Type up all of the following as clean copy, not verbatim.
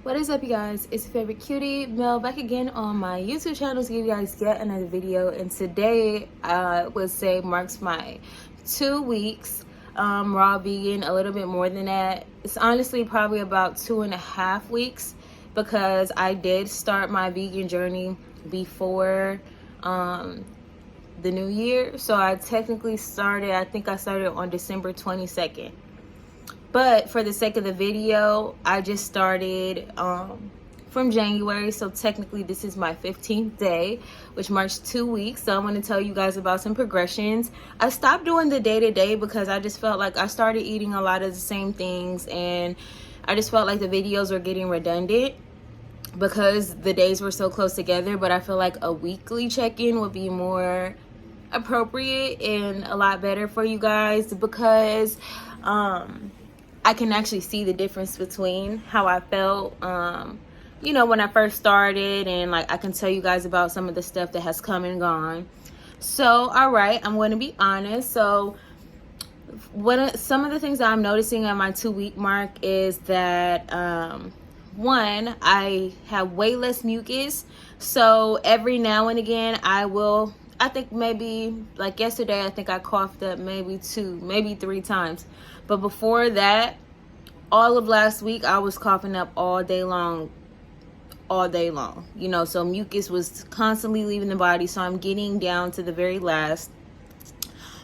What is up, you guys? It's your favorite cutie Mel back again on my YouTube channel to give you guys yet another video. And today I would say marks my 2 weeks raw vegan, a little bit more than that. It's honestly probably about 2.5 weeks because I did start my vegan journey before the new year. So I technically started, I think I started on December 22nd. But for the sake of the video, I just started from January. So technically this is my 15th day, which marks 2 weeks. So I'm going to tell you guys about some progressions. I stopped doing the day-to-day because I just felt like I started eating a lot of the same things. And I just felt like the videos were getting redundant because the days were so close together. But I feel like a weekly check-in would be more appropriate and a lot better for you guys because I can actually see the difference between how I felt, you know, when I first started, and like I can tell you guys about some of the stuff that has come and gone. So, all right, I'm going to be honest. So, some of the things that I'm noticing at my 2 week mark is that one, I have way less mucus. So every now and again, I think maybe like yesterday, I think I coughed up maybe 2, maybe 3 times. But before that, all of last week, I was coughing up all day long, you know, so mucus was constantly leaving the body. So I'm getting down to the very last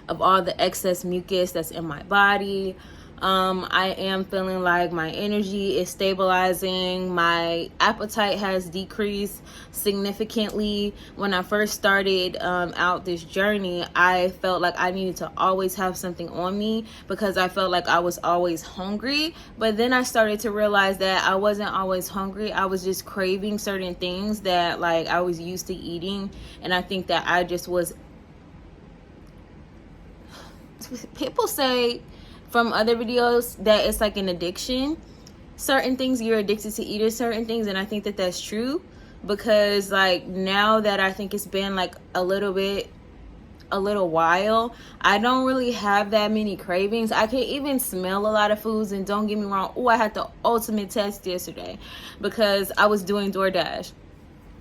of all the excess mucus that's in my body. I am feeling like my energy is stabilizing. My appetite has decreased significantly. When I first started out this journey, I felt like I needed to always have something on me because I felt like I was always hungry. But then I started to realize that I wasn't always hungry. I was just craving certain things that like I was used to eating. And I think that I just was... People say from other videos that it's like an addiction. Certain things, you're addicted to eating certain things, and I think that that's true because like now that I think it's been like a little while, I don't really have that many cravings. I can even smell a lot of foods, and don't get me wrong, I had the ultimate test yesterday because I was doing DoorDash.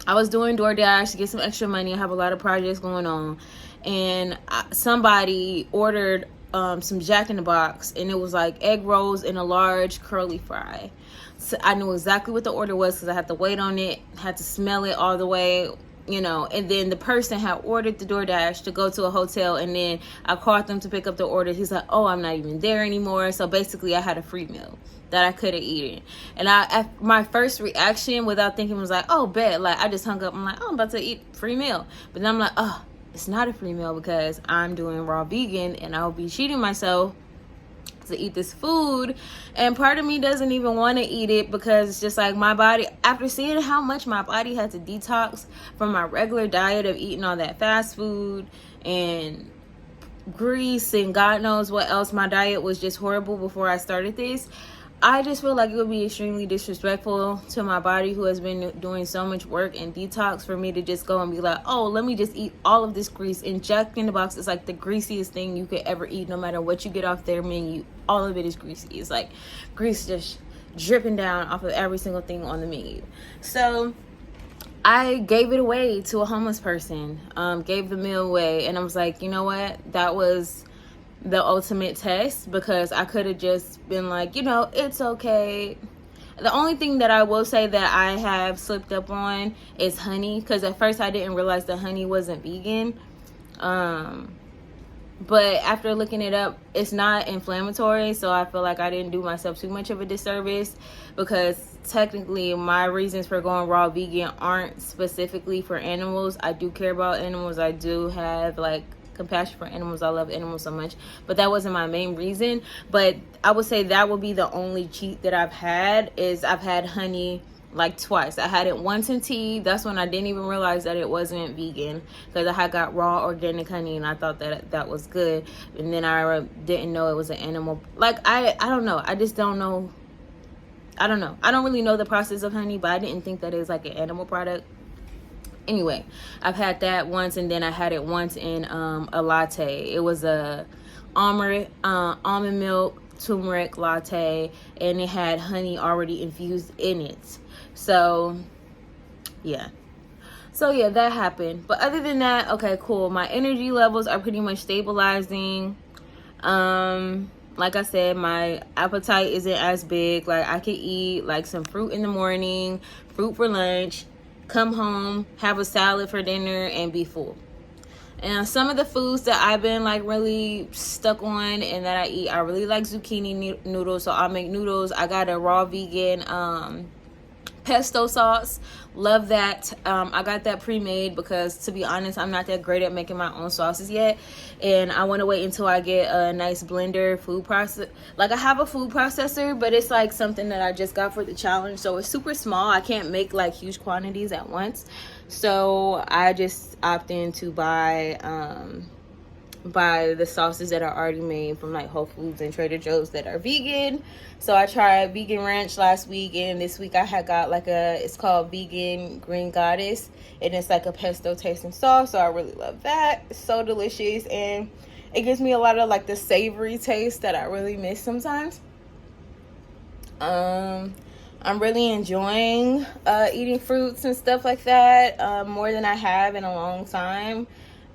To get some extra money. I have a lot of projects going on, and somebody ordered some Jack in the Box, and it was like egg rolls and a large curly fry. So I knew exactly what the order was because I had to wait on it, had to smell it all the way, you know. And then the person had ordered the DoorDash to go to a hotel, and then I called them to pick up the order. He's like, oh, I'm not even there anymore. So basically I had a free meal that I could have eaten. And my first reaction without thinking was like, oh, bet. Like I just hung up. I'm like, oh, I'm about to eat free meal. But then I'm like, oh, it's not a free meal because I'm doing raw vegan and I'll be cheating myself to eat this food. And part of me doesn't even want to eat it because it's just like my body, after seeing how much my body had to detox from my regular diet of eating all that fast food and grease and God knows what else. My diet was just horrible before I started this. I just feel like it would be extremely disrespectful to my body, who has been doing so much work and detox, for me to just go and be like, oh, let me just eat all of this grease. And Jack in the Box is like the greasiest thing you could ever eat. No matter what you get off their menu, all of it is greasy. It's like grease just dripping down off of every single thing on the menu. So I gave it away to a homeless person, gave the meal away. And I was like, you know what? That was the ultimate test because I could have just been like, you know, it's okay. The only thing that I will say that I have slipped up on is honey, because at first I didn't realize that honey wasn't vegan. But after looking it up, it's not inflammatory, so I feel like I didn't do myself too much of a disservice because technically my reasons for going raw vegan aren't specifically for animals. I do care about animals. I do have like compassion for animals. I love animals so much, but that wasn't my main reason. But I would say that would be the only cheat that I've had, is I've had honey like twice. I had it once in tea. That's when I didn't even realize that it wasn't vegan because I had got raw organic honey and I thought that that was good, and then I didn't know it was an animal. Like I don't know. I just don't know. I don't know. I don't really know the process of honey, but I didn't think that it was like an animal product. Anyway, I've had that once, and then I had it once in a latte. It was a almond milk turmeric latte, and it had honey already infused in it. So yeah. So yeah, that happened. But other than that, okay, cool. My energy levels are pretty much stabilizing. Like I said, my appetite isn't as big. Like, I could eat like some fruit in the morning, fruit for lunch, come home, have a salad for dinner, and be full. And some of the foods that I've been like really stuck on and that I eat, I really like zucchini noodles. So I'll make noodles. I got a raw vegan pesto sauce. Love that. I got that pre-made because, to be honest, I'm not that great at making my own sauces yet, and I want to wait until I get a nice blender food process. Like, I have a food processor, but it's like something that I just got for the challenge, so it's super small. I can't make like huge quantities at once, so I just opt in to buy the sauces that are already made from like Whole Foods and Trader Joe's that are vegan. So I tried vegan ranch last week, and this week I had got like it's called vegan green goddess, and it's like a pesto tasting sauce. So I really love that. It's so delicious, and it gives me a lot of like the savory taste that I really miss sometimes. I'm really enjoying eating fruits and stuff like that, more than I have in a long time.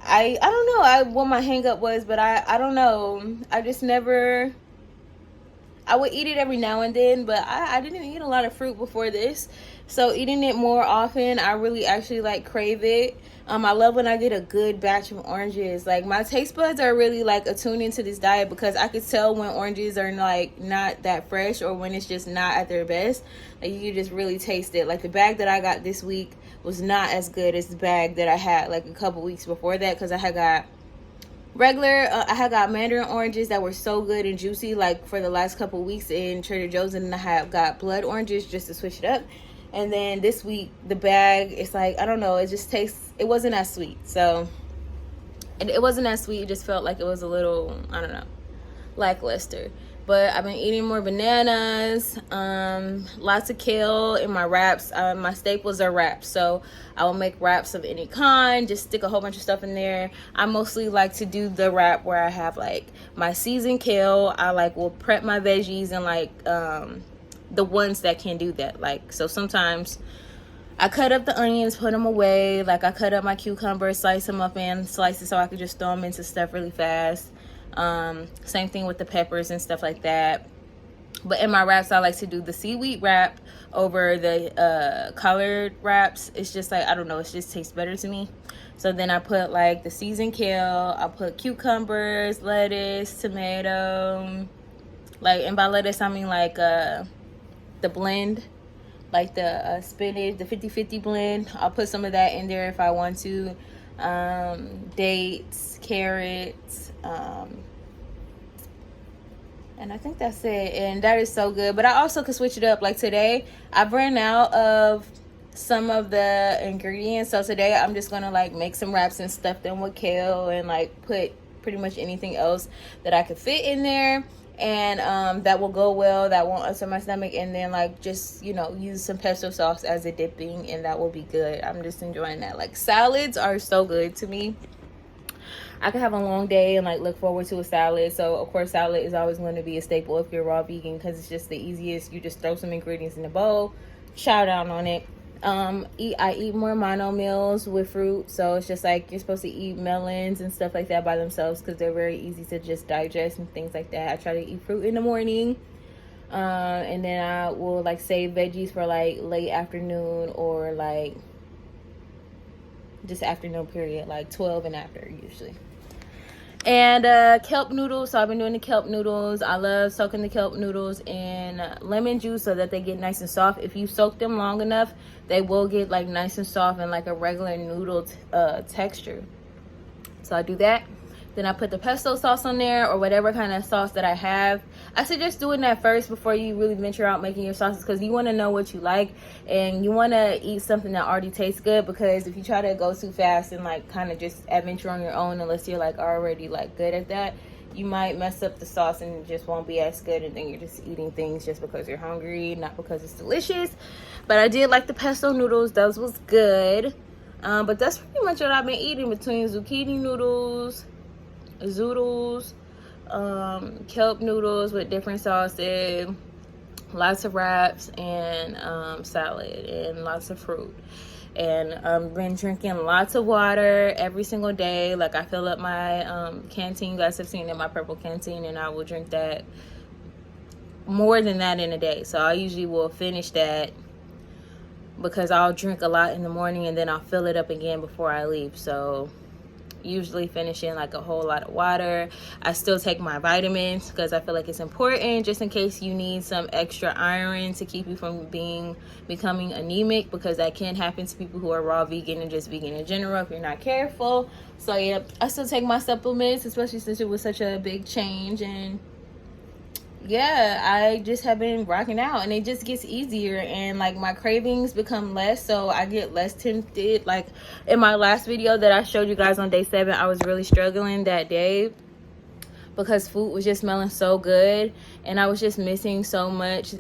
I don't know what my hang up was, but I don't know. I just never, I would eat it every now and then, but I didn't eat a lot of fruit before this. So eating it more often, I really actually like crave it. I love when I get a good batch of oranges. Like, my taste buds are really like attuned into this diet because I could tell when oranges are like not that fresh or when it's just not at their best. Like, you can just really taste it. Like, the bag that I got this week was not as good as the bag that I had like a couple weeks before that, because I had got I had got mandarin oranges that were so good and juicy like for the last couple weeks in Trader Joe's, and then I have got blood oranges just to switch it up. And then this week the bag, it's like, I don't know, it just tastes, it wasn't as sweet. So it wasn't as sweet. It just felt like it was a little, I don't know, lackluster. But I've been eating more bananas, lots of kale in my wraps. My staples are wraps, so I will make wraps of any kind, just stick a whole bunch of stuff in there. I mostly like to do the wrap where I have like my seasoned kale. I like will prep my veggies and like the ones that can do that. Like, so sometimes I cut up the onions, put them away. Like, I cut up my cucumbers, slice them up in slices so I could just throw them into stuff really fast. Same thing with the peppers and stuff like that. But in my wraps, I like to do the seaweed wrap over the colored wraps. It's just like, I don't know, it just tastes better to me. So then I put like the seasoned kale, I put cucumbers, lettuce, tomato, like, and by lettuce I mean like the blend, like the spinach, the 50-50 blend. I'll put some of that in there if I want to. Dates, carrots, and I think that's it. And that is so good. But I also could switch it up. Like, today I've ran out of some of the ingredients, so today I'm just gonna like make some wraps and stuff them with kale and like put pretty much anything else that I could fit in there, and that will go well, that won't upset my stomach, and then like just, you know, use some pesto sauce as a dipping, and that will be good. I'm just enjoying that. Like, salads are so good to me. I could have a long day and like look forward to a salad. So of course salad is always going to be a staple if you're raw vegan, because it's just the easiest. You just throw some ingredients in a bowl, chow down on it. I eat more mono meals with fruit, so it's just like you're supposed to eat melons and stuff like that by themselves because they're very easy to just digest and things like that. I try to eat fruit in the morning, and then I will like save veggies for like late afternoon or like just afternoon period, like 12 and after usually. And kelp noodles. So I've been doing the kelp noodles. I love soaking the kelp noodles in lemon juice so that they get nice and soft. If you soak them long enough, they will get like nice and soft and like a regular noodle texture. So I do that. Then I put the pesto sauce on there, or whatever kind of sauce that I have. I suggest doing that first before you really venture out making your sauces, because you want to know what you like and you want to eat something that already tastes good. Because if you try to go too fast and like kind of just adventure on your own, unless you're like already like good at that, you might mess up the sauce and it just won't be as good, and then you're just eating things just because you're hungry, not because it's delicious. But I did like the pesto noodles. Those was good. But that's pretty much what I've been eating, between zucchini noodles, zoodles, kelp noodles with different sauces, lots of wraps, and salad, and lots of fruit. And I've been drinking lots of water every single day. Like, I fill up my canteen. You guys have seen it, my purple canteen, and I will drink that more than that in a day. So I usually will finish that because I'll drink a lot in the morning and then I'll fill it up again before I leave. So usually finishing like a whole lot of water. I still take my vitamins because I feel like it's important, just in case you need some extra iron to keep you from becoming anemic, because that can happen to people who are raw vegan and just vegan in general if you're not careful. So yeah, I still take my supplements, especially since it was such a big change. And yeah, I just have been rocking out, and it just gets easier, and like my cravings become less, so I get less tempted. Like in my last video that I showed you guys on day 7, I was really struggling that day because food was just smelling so good, and I was just missing so much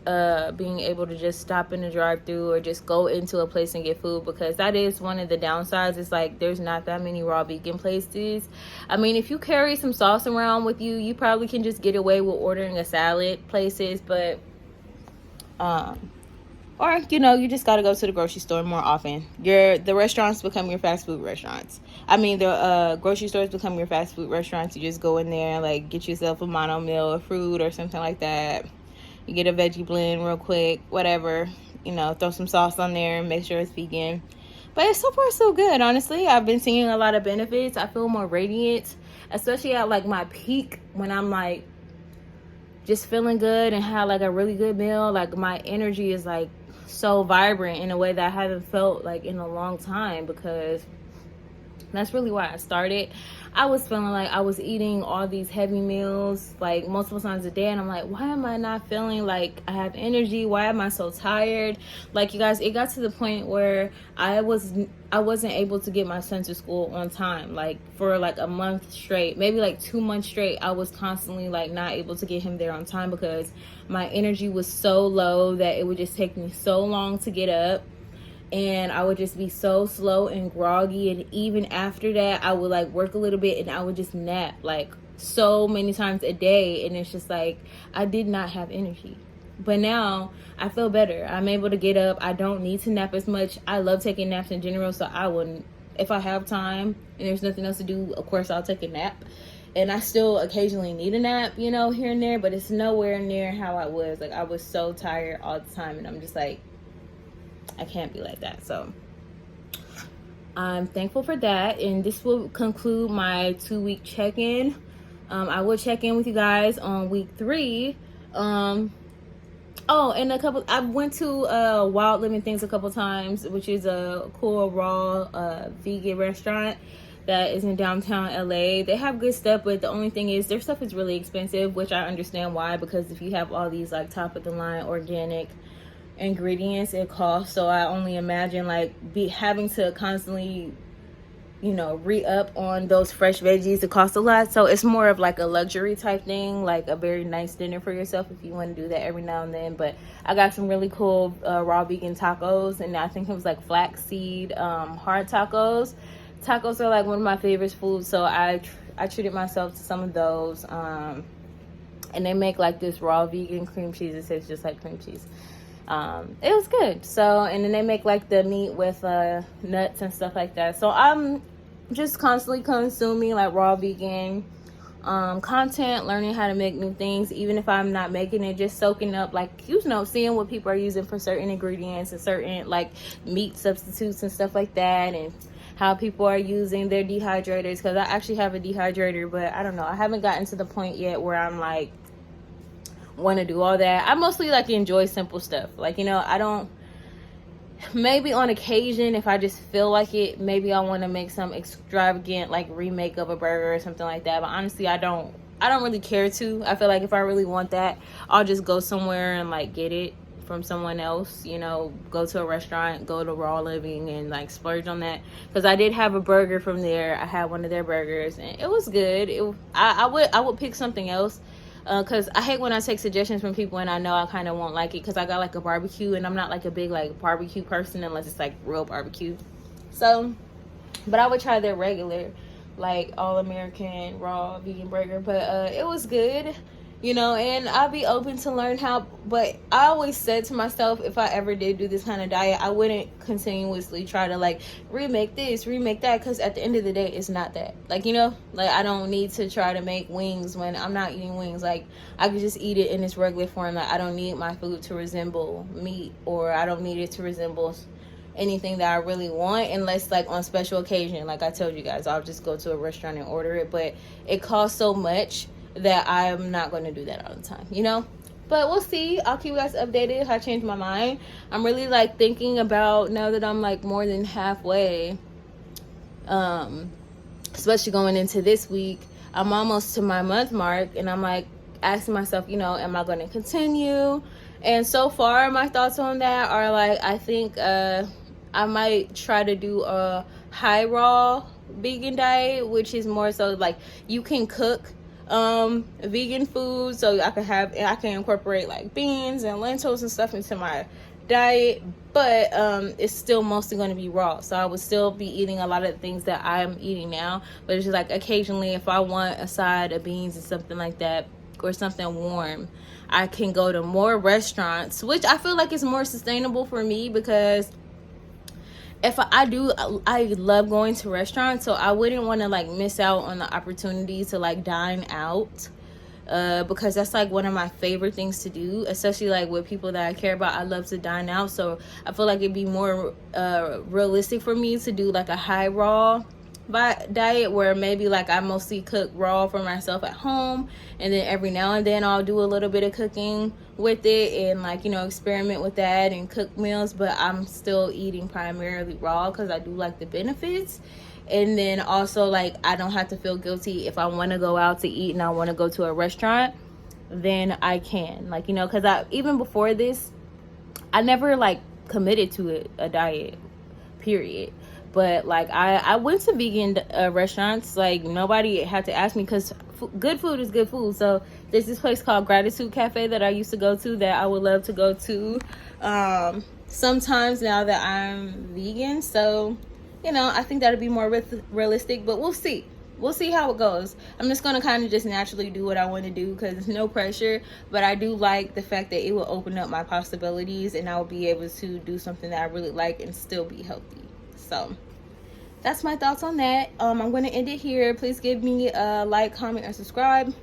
being able to just stop in the drive-thru or just go into a place and get food, because that is one of the downsides. It's like there's not that many raw vegan places. I mean, if you carry some sauce around with you, you probably can just get away with ordering a salad places, but or, you know, you just got to go to the grocery store more often. The restaurants become your fast food restaurants. I mean, the grocery stores become your fast food restaurants. You just go in there and, like, get yourself a mono meal of fruit or something like that. You get a veggie blend real quick, whatever. You know, throw some sauce on there and make sure it's vegan. But it's so far so good, honestly. I've been seeing a lot of benefits. I feel more radiant, especially at, like, my peak when I'm, like, just feeling good and have, like, a really good meal. Like, my energy is, like, so vibrant in a way that I haven't felt like in a long time, because that's really why I started. I was feeling like I was eating all these heavy meals like multiple times a day, and I'm like, why am I not feeling like I have energy? Why am I so tired? Like, you guys, it got to the point where I wasn't able to get my son to school on time. Like, for like a month straight, maybe like 2 months straight, I was constantly like not able to get him there on time because my energy was so low that it would just take me so long to get up, and I would just be so slow and groggy. And even after that, I would like work a little bit and I would just nap like so many times a day, and it's just like I did not have energy. But now I feel better. I'm able to get up. I don't need to nap as much. I love taking naps in general, so I wouldn't, if I have time and there's nothing else to do, of course I'll take a nap. And I still occasionally need a nap, you know, here and there, but it's nowhere near how I was. Like, I was so tired all the time, and I'm just like, I can't be like that. So I'm thankful for that, and this will conclude my 2-week check-in. I will check in with you guys on week 3. And I went to Wild Living Things a couple times, which is a cool raw vegan restaurant that is in downtown LA. They have good stuff, but the only thing is their stuff is really expensive, which I understand why, because if you have all these like top of the line organic ingredients, it costs. So I only imagine like having to constantly, you know, re-up on those fresh veggies. It costs a lot. So it's more of like a luxury type thing, like a very nice dinner for yourself if you want to do that every now and then. But I got some really cool raw vegan tacos, and I think it was like flaxseed hard tacos. Tacos are like one of my favorite foods, so I treated myself to some of those. And they make like this raw vegan cream cheese. It tastes just like cream cheese. It was good. So, and then they make like the meat with nuts and stuff like that. So I'm just constantly consuming like raw vegan content, learning how to make new things, even if I'm not making it, just soaking up, like, you know, seeing what people are using for certain ingredients and certain like meat substitutes and stuff like that, and how people are using their dehydrators, because I actually have a dehydrator, but I don't know, I haven't gotten to the point yet where I'm like want to do all that. I mostly like enjoy simple stuff, like, you know, I don't, maybe on occasion if I just feel like it, maybe I want to make some extravagant like remake of a burger or something like that, but honestly I don't really care to. I feel like if I really want that, I'll just go somewhere and like get it from someone else, you know, go to a restaurant, go to Raw Living and like splurge on that, because I did have a burger from there. I had one of their burgers and it was good. I would pick something else, because I hate when I take suggestions from people and I know I kind of won't like it, because I got like a barbecue and I'm not like a big like barbecue person unless it's like real barbecue. So, but I would try their regular, like all American raw vegan burger, but it was good, you know. And I'll be open to learn how, but I always said to myself, if I ever did do this kind of diet, I wouldn't continuously try to like remake this, remake that, because at the end of the day, it's not that, like, you know, like I don't need to try to make wings when I'm not eating wings. Like I could just eat it in its regular form. Like I don't need my food to resemble meat, or I don't need it to resemble anything that I really want, unless like on special occasion. Like I told you guys, I'll just go to a restaurant and order it, but it costs so much that I'm not going to do that all the time, you know. But we'll see. I'll keep you guys updated if I change my mind. I'm really like thinking about, now that I'm like more than halfway, especially going into this week, I'm almost to my month mark, and I'm like asking myself, you know, am I going to continue? And so far my thoughts on that are like, I think I might try to do a high raw vegan diet, which is more so like you can cook vegan food, so I can incorporate like beans and lentils and stuff into my diet, but it's still mostly going to be raw. So I would still be eating a lot of the things that I'm eating now, but it's just like occasionally if I want a side of beans or something like that, or something warm, I can go to more restaurants, which I feel like is more sustainable for me, because if I love going to restaurants, so I wouldn't want to like miss out on the opportunity to like dine out, because that's like one of my favorite things to do, especially like with people that I care about. I love to dine out, so I feel like it'd be more realistic for me to do like a high raw diet, where maybe like I mostly cook raw for myself at home, and then every now and then I'll do a little bit of cooking with it, and like, you know, experiment with that and cook meals, but I'm still eating primarily raw because I do like the benefits. And then also like I don't have to feel guilty if I want to go out to eat and I want to go to a restaurant, then I can, like, you know, because even before this I never like committed to a diet, period. But like I went to vegan restaurants, like nobody had to ask me, because good food is good food. So there's this place called Gratitude Cafe that I used to go to, that I would love to go to sometimes now that I'm vegan. So, you know, I think that'll be more realistic, but we'll see. We'll see how it goes. I'm just going to kind of just naturally do what I want to do, because there's no pressure. But I do like the fact that it will open up my possibilities, and I'll be able to do something that I really like and still be healthy. So that's my thoughts on that. I'm going to end it here. Please give me a like, comment, or subscribe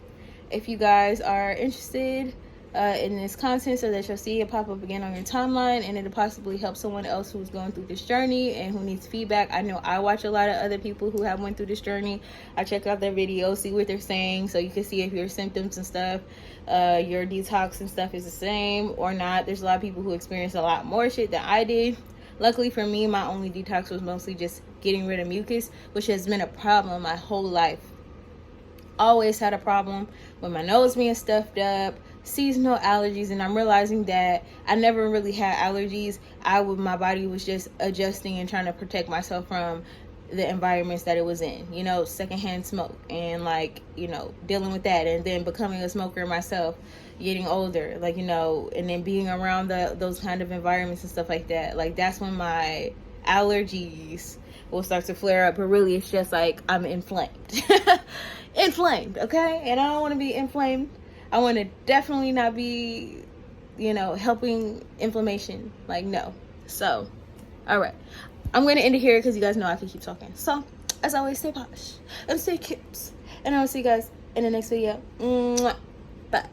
if you guys are interested in this content, so that you'll see it pop up again on your timeline, and it'll possibly help someone else who's going through this journey and who needs feedback. I know I watch a lot of other people who have went through this journey. I check out their videos, see what they're saying, so you can see if your symptoms and stuff, your detox and stuff is the same or not. There's a lot of people who experience a lot more shit than I did. Luckily for me, my only detox was mostly just getting rid of mucus, which has been a problem my whole life. Always had a problem with my nose being stuffed up, seasonal allergies, and I'm realizing that I never really had allergies. My body was just adjusting and trying to protect myself from the environments that it was in, you know, secondhand smoke, and like, you know, dealing with that, and then becoming a smoker myself, getting older, like, you know, and then being around those kind of environments and stuff like that. Like, that's when my allergies will start to flare up. But really, it's just like I'm inflamed. Inflamed, okay? And I don't want to be inflamed. I want to definitely not be, you know, helping inflammation. Like, no. So, all right, I'm going to end it here because you guys know I can keep talking. So, as always, stay posh and stay cute. And I will see you guys in the next video. Bye.